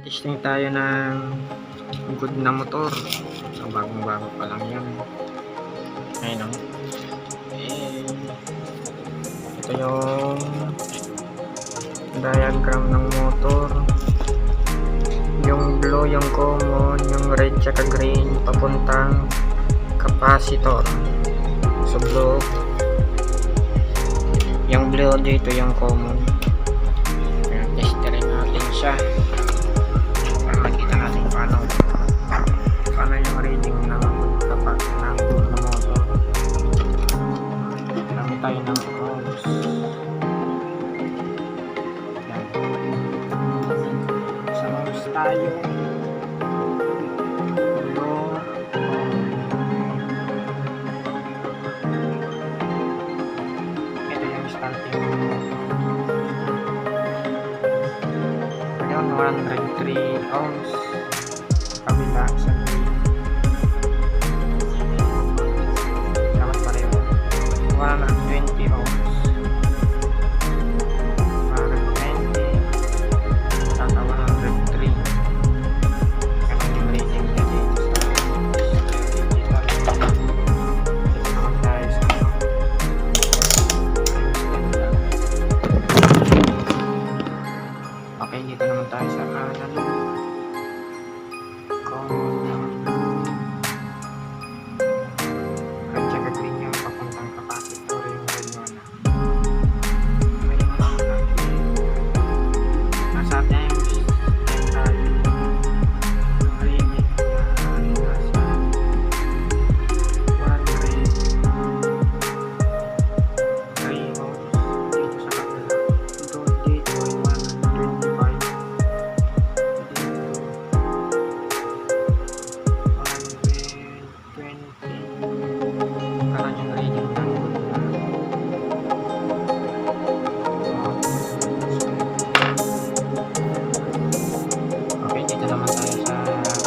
Testing tayo ng good na motor. So, bagong-bago pa lang yan. Ayun o. Ito yung diagram ng motor. Yung blue, yung common, yung red tsaka green, papuntang capacitor. So, blue. Yung blue dito, yung common. Ayan, testerin natin siya. Makita natin paano yung reading ng motor. Gamit tayo ng ohms. Sa ohms tayo ito yung starting ayun, 103 ohms kabila sa dapat pareho 120 ohms 120 saka 103 ganun yung reading niya dito sa digital. Dito naman tayo sa okay, dito naman tayo sa analog. Red tsaka green yung papuntang capacitor, yung red one. May mga natin nasa times 10 tayo ang reading na nasa 103 ohms dito sa kabila. Dito ay 125 kanan yung reading ng okay, dito naman tayo sa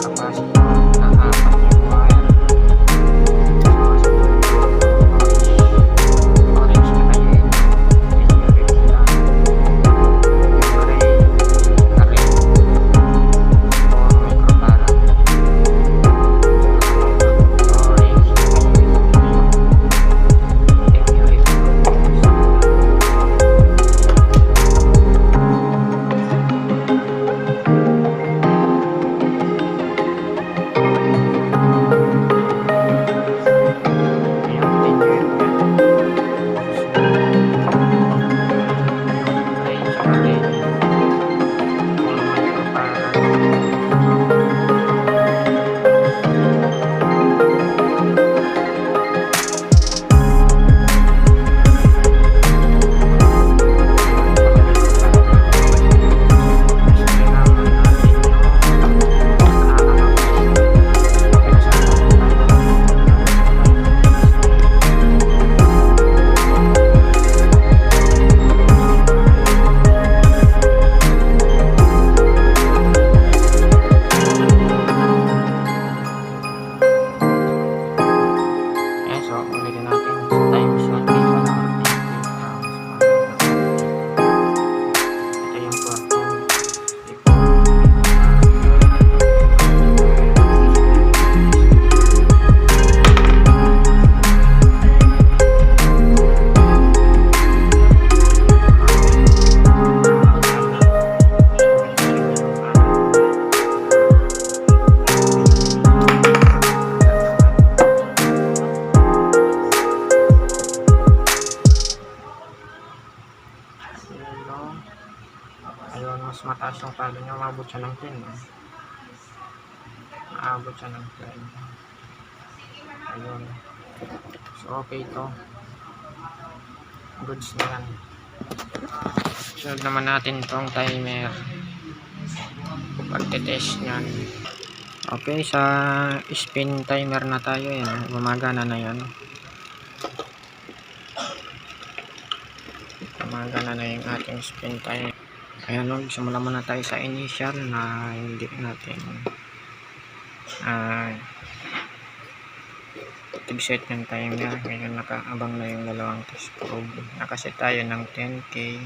capacitor na apat yung wire. Orange na kayo yun yung red lang, yung gray na red 4 microfarad. Orange na kayo ayun, mas mataas yung palo niya, umabot siya ng 10 umabot siya ng 10 ayun, so okay ito, goods na yan. Sunod naman natin itong timer pagtetest nyan. Okay, sa spin timer na tayo, yan, gumagana na yan, gumagana na yung ating spin timer. Ayan, magsimula muna tayo sa initial na hindi natin active set ng timer. Ngayon nakaabang na yung dalawang test probe. Nakaset tayo ng 10K.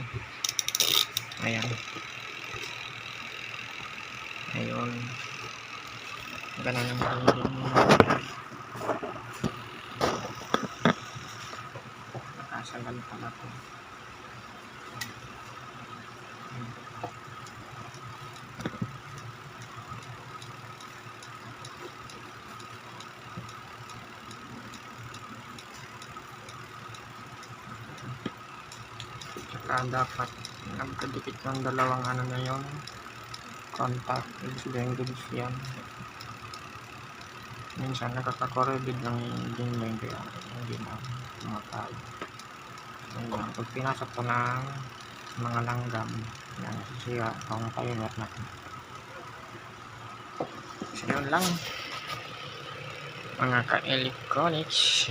Ayan. Ayun. Ganun ang reading. Nakasagal pala to. Tsaka dapat nagkadikit ng dalawang ano na yun, contact. Ibig yan. Minsan nakakakorobid ng engine mo, hindi na matay. Pag pinasok ko ng mga langgam, yan, sisira kung payunat natin. So yun lang mga ka-electronics.